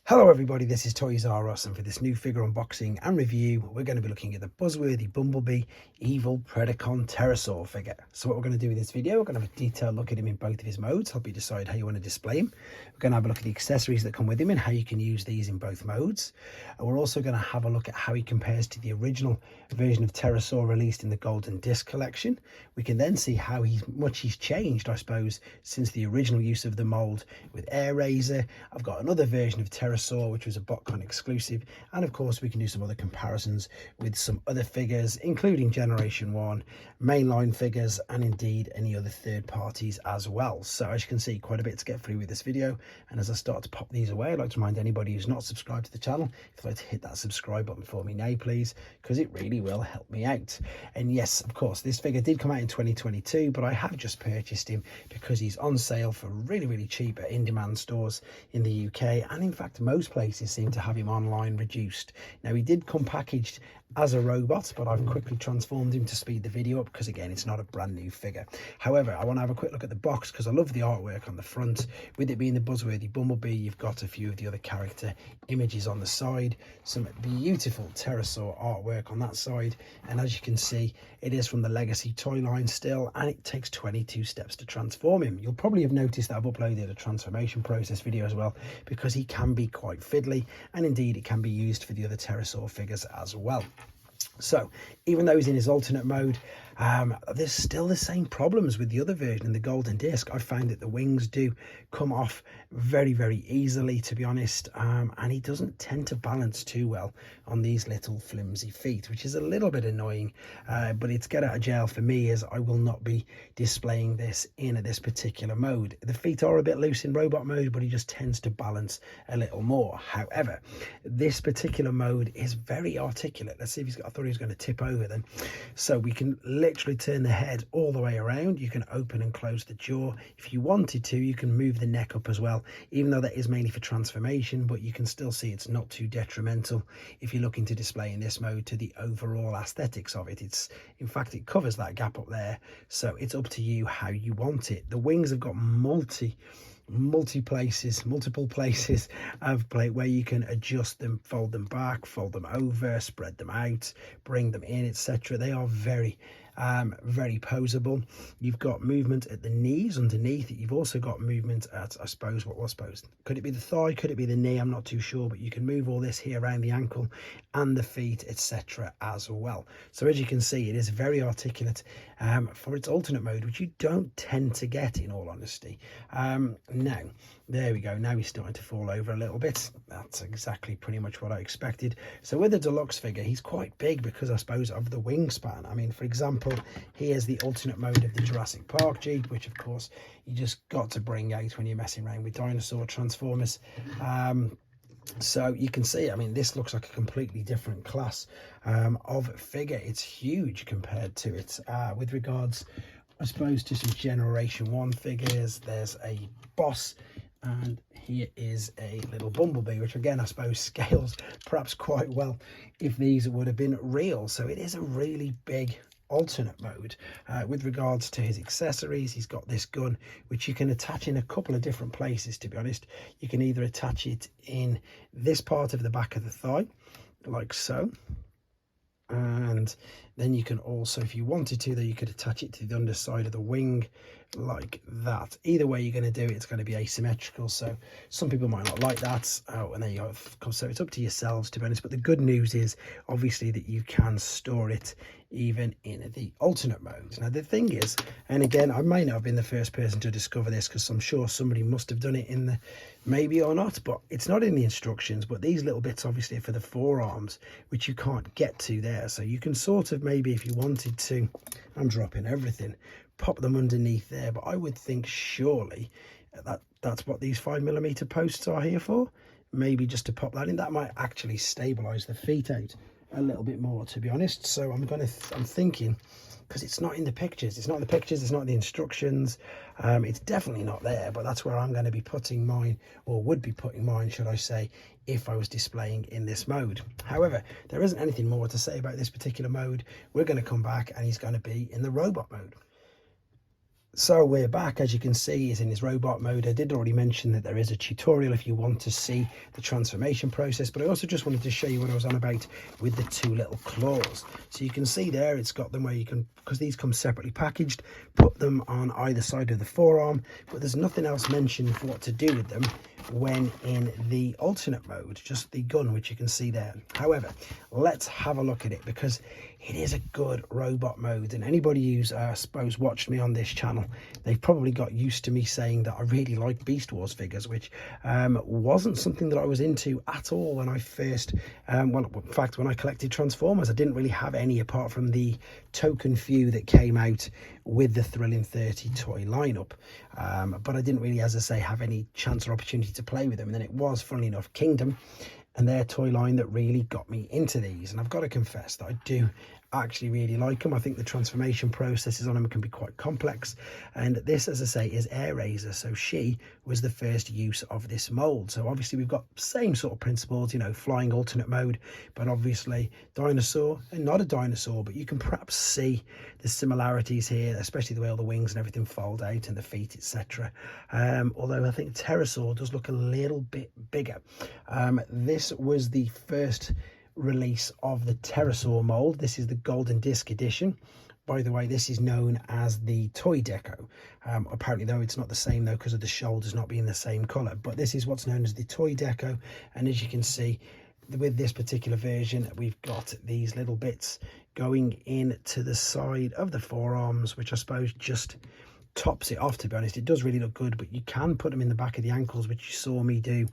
Hello everybody, this is Toys R Us, and for this new figure unboxing and review, we're going to be looking at the buzzworthy Bumblebee Evil Predacon Terrorsaur figure. So what we're going to do with this video, we're going to have a detailed look at him in both of his modes, help you decide how you want to display him. We're going to have a look at the accessories that come with him and how you can use these in both modes. And we're also going to have a look at how he compares to the original version of Terrorsaur released in the Golden Disc collection. We can then see how much he's changed, I suppose, since the original use of the mold with Air Razor. I've got another version of Terrorsaur which was a BotCon exclusive, and of course we can do some other comparisons with some other figures, including Generation 1 mainline figures, and indeed any other third parties as well. So as you can see, quite a bit to get through with this video, and as I start to pop these away, I'd like to remind anybody who's not subscribed to the channel, if you'd like to hit that subscribe button for me now please, because it really will help me out. And yes, of course, this figure did come out in 2022, but I have just purchased him because he's on sale for really cheap at in-demand stores in the UK, and in fact most places seem to have him online reduced. Now he did come packaged as a robot, but I've quickly transformed him to speed the video up because again it's not a brand new figure. However, I want to have a quick look at the box because I love the artwork on the front. With it being the buzzworthy Bumblebee, you've got a few of the other character images on the side, some beautiful Terrorsaur artwork on that side, and as you can see, it is from the legacy toy line still, and it takes 22 steps to transform him. You'll probably have noticed that I've uploaded a transformation process video as well, because he can be quite fiddly, and indeed it can be used for the other Terrorsaur figures as well. So even though he's in his alternate mode, there's still the same problems with the other version in the Golden Disc. I found that the wings do come off very easily, to be honest, and he doesn't tend to balance too well on these little flimsy feet, which is a little bit annoying, but it's get out of jail for me, as I will not be displaying this in this particular mode. The feet are a bit loose in robot mode, but he just tends to balance a little more. However, this particular mode is very articulate. Let's see if he's got, I thought he was going to tip over then. So we can literally turn the head all the way around. You can open and close the jaw. If you wanted to, you can move the neck up as well, even though that is mainly for transformation, but you can still see it's not too detrimental if you're looking to display in this mode to the overall aesthetics of it. It's, in fact, it covers that gap up there, so it's up to you how you want it. The wings have got multiple places of play where you can adjust them, fold them back, fold them over, spread them out, bring them in, etc. They are very posable. You've got movement at the knees underneath it. You've also got movement at, I suppose, could it be the thigh, could it be the knee, I'm not too sure, but you can move all this here around the ankle and the feet, etc. as well. So as you can see, it is very articulate for its alternate mode, which you don't tend to get, in all honesty. Now there we go, now he's starting to fall over a little bit. That's exactly pretty much what I expected. So with the deluxe figure, he's quite big because I suppose of the wingspan. I mean, for example, here's the alternate mode of the Jurassic Park Jeep, which of course you just got to bring out when you're messing around with dinosaur transformers. So you can see, I mean, this looks like a completely different class of figure. It's huge compared to it. With regards, I suppose, to some Generation 1 figures, there's a boss, and here is a little Bumblebee, which again I suppose scales perhaps quite well if these would have been real. So it is a really big alternate mode. With regards to his accessories, he's got this gun which you can attach in a couple of different places, to be honest. You can either attach it in this part of the back of the thigh, like so, and then you can also, if you wanted to, you could attach it to the underside of the wing like that. Either way you're going to do it, it's going to be asymmetrical, so some people might not like that. And there you go. So it's up to yourselves, to be honest, but the good news is obviously that you can store it even in the alternate mode. Now the thing is, and again, I may not have been the first person to discover this because I'm sure somebody must have done it in the, maybe or not, but it's not in the instructions, but these little bits obviously are for the forearms, which you can't get to there. So you can sort of, maybe if you wanted to, I'm dropping everything, pop them underneath there, but I would think surely that's what these 5mm posts are here for. Maybe just to pop that in, that might actually stabilize the feet out a little bit more, to be honest. So I'm thinking, because it's not in the pictures, it's not in the pictures, it's not in the instructions, it's definitely not there, but that's where I'm going to be putting mine, or would be putting mine, should I say, if I was displaying in this mode. However, there isn't anything more to say about this particular mode. We're going to come back and he's going to be in the robot mode. So we're back. As you can see, he's in his robot mode. I did already mention that there is a tutorial if you want to see the transformation process, but I also just wanted to show you what I was on about with the two little claws. So you can see there, it's got them where you can, because these come separately packaged, put them on either side of the forearm, but there's nothing else mentioned for what to do with them when in the alternate mode, just the gun, which you can see there. However, let's have a look at it, because it is a good robot mode, and anybody who's I suppose watched me on this channel, they've probably got used to me saying that I really like Beast Wars figures, which wasn't something that I was into at all when I first well, in fact, when I collected Transformers, I didn't really have any apart from the token few that came out with the Thrilling 30 toy lineup, but I didn't really, as I say, have any chance or opportunity to play with them. And then it was, funnily enough, Kingdom and their toy line that really got me into these, and I've got to confess that I do actually really like them. I think the transformation processes on them can be quite complex, and this, as I say, is Air Razor, so she was the first use of this mold. So obviously we've got same sort of principles, you know, flying alternate mode, but obviously dinosaur and not a dinosaur, but you can perhaps see the similarities here, especially the way all the wings and everything fold out and the feet, etc. Although I think Terrorsaur does look a little bit bigger. This was the first release of the Terrorsaur mold. This is the golden disc edition. By the way, this is known as the toy deco. Apparently, though, it's not the same though, because of the shoulders not being the same color, but this is what's known as the toy deco. And as you can see, with this particular version, we've got these little bits going in to the side of the forearms, which I suppose just tops it off. To be honest, it does really look good, but you can put them in the back of the ankles, which you saw me do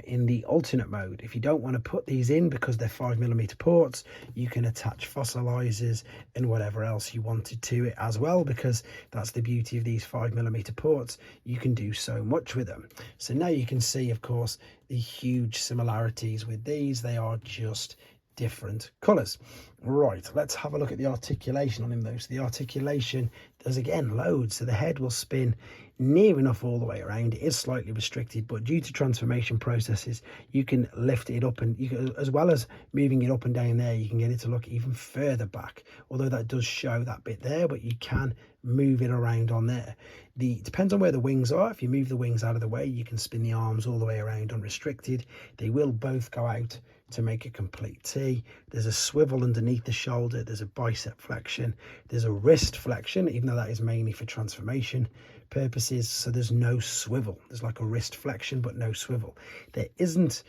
in the alternate mode. If you don't want to put these in because they're 5mm ports, you can attach fossilizers and whatever else you wanted to it as well, because that's the beauty of these 5mm ports. You can do so much with them. So now you can see, of course, the huge similarities with these. They are just different colors. Right, let's have a look at the articulation on him though. So the articulation does, again, loads. So the head will spin near enough all the way around. It is slightly restricted, but due to transformation processes, you can lift it up, and you can, as well as moving it up and down there, you can get it to look even further back, although that does show that bit there, but you can move it around on there. It depends on where the wings are. If you move the wings out of the way, you can spin the arms all the way around unrestricted. They will both go out to make a complete T. There's a swivel underneath the shoulder, there's a bicep flexion, there's a wrist flexion, even though that is mainly for transformation purposes. So there's no swivel. There's like a wrist flexion but no swivel. There isn't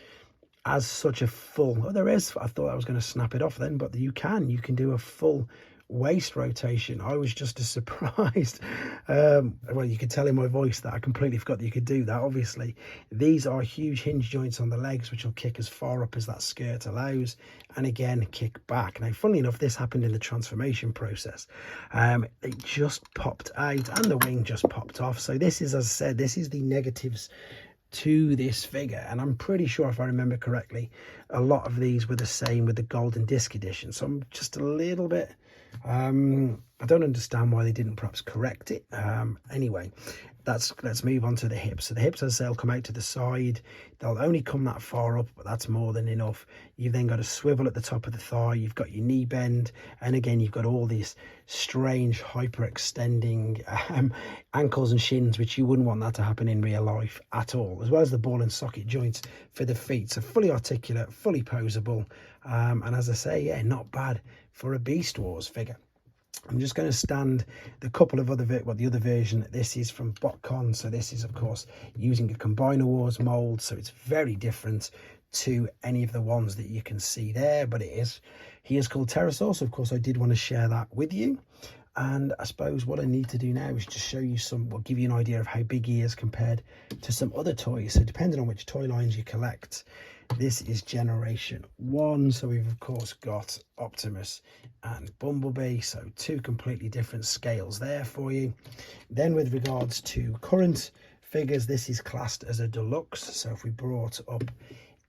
as such a full, oh there is, I thought I was going to snap it off then, but you can do a full waist rotation. I was just as surprised. Well, you could tell in my voice that I completely forgot that you could do that. Obviously, these are huge hinge joints on the legs, which will kick as far up as that skirt allows, and again kick back. Now, funnily enough, this happened in the transformation process. It just popped out and the wing just popped off. So this is, as I said, this is the negatives to this figure, and I'm pretty sure, if I remember correctly, a lot of these were the same with the golden disc edition. So I'm just a little bit I don't understand why they didn't perhaps correct it. Anyway, let's move on to the hips. So the hips, as I say, will come out to the side. They'll only come that far up, but that's more than enough. You've then got a swivel at the top of the thigh. You've got your knee bend, and again you've got all these strange hyper-extending ankles and shins, which you wouldn't want that to happen in real life at all, as well as the ball and socket joints for the feet. So fully articulate, fully posable, and as I say, yeah, not bad for a Beast Wars figure. I'm just going to stand the couple of other, the other version. This is from Botcon, so this is, of course, using a Combiner Wars mold, so it's very different to any of the ones that you can see there, but he is called Terrorsaur, so of course I did want to share that with you. And I suppose what I need to do now is just show you give you an idea of how big he is compared to some other toys. So depending on which toy lines you collect, this is generation 1. So we've of course got Optimus and Bumblebee, so two completely different scales there for you. Then with regards to current figures, this is classed as a deluxe. So if we brought up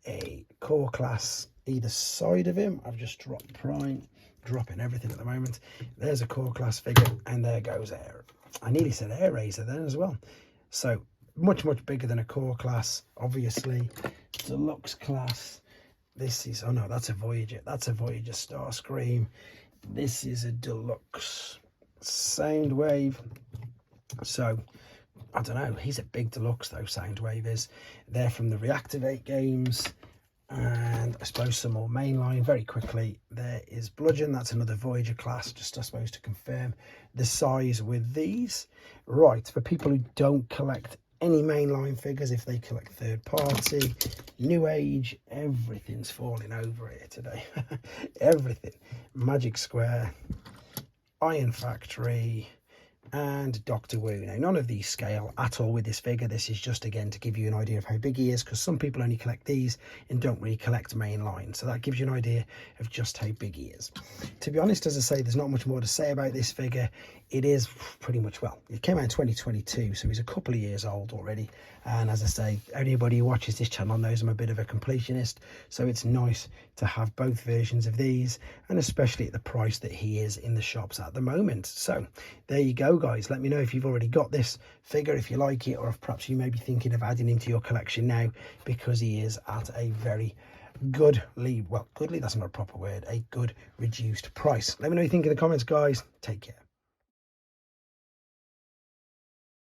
a core class either side of him, I've just dropped Prime, dropping everything at the moment. There's a core class figure, and there goes Air. I nearly said Air Razor then as well. So much bigger than a core class, obviously. Deluxe class. This is, oh no, that's a Voyager. That's a Voyager Starscream. This is a deluxe Soundwave. So I don't know, he's a big deluxe though, Soundwave is. They're from the Reactivate games. And I suppose some more mainline very quickly. There is Bludgeon, that's another Voyager class, just I suppose to confirm the size with these. Right, for people who don't collect any mainline figures, if they collect third party, New Age, everything's falling over here today. Everything. Magic Square, Iron Factory, and Doctor Wu. Now, none of these scale at all with this figure. This is just, again, to give you an idea of how big he is, because some people only collect these and don't really collect mainline. So that gives you an idea of just how big he is. To be honest, as I say, there's not much more to say about this figure. It is pretty much, well, it came out in 2022, so he's a couple of years old already. And as I say, anybody who watches this channel knows I'm a bit of a completionist, so it's nice to have both versions of these, and especially at the price that he is in the shops at the moment. So there you go, guys. Let me know if you've already got this figure, if you like it, or if perhaps you may be thinking of adding him to your collection now, because he is at a very goodly, well, goodly, that's not a proper word, a good reduced price. Let me know what you think in the comments, guys. Take care.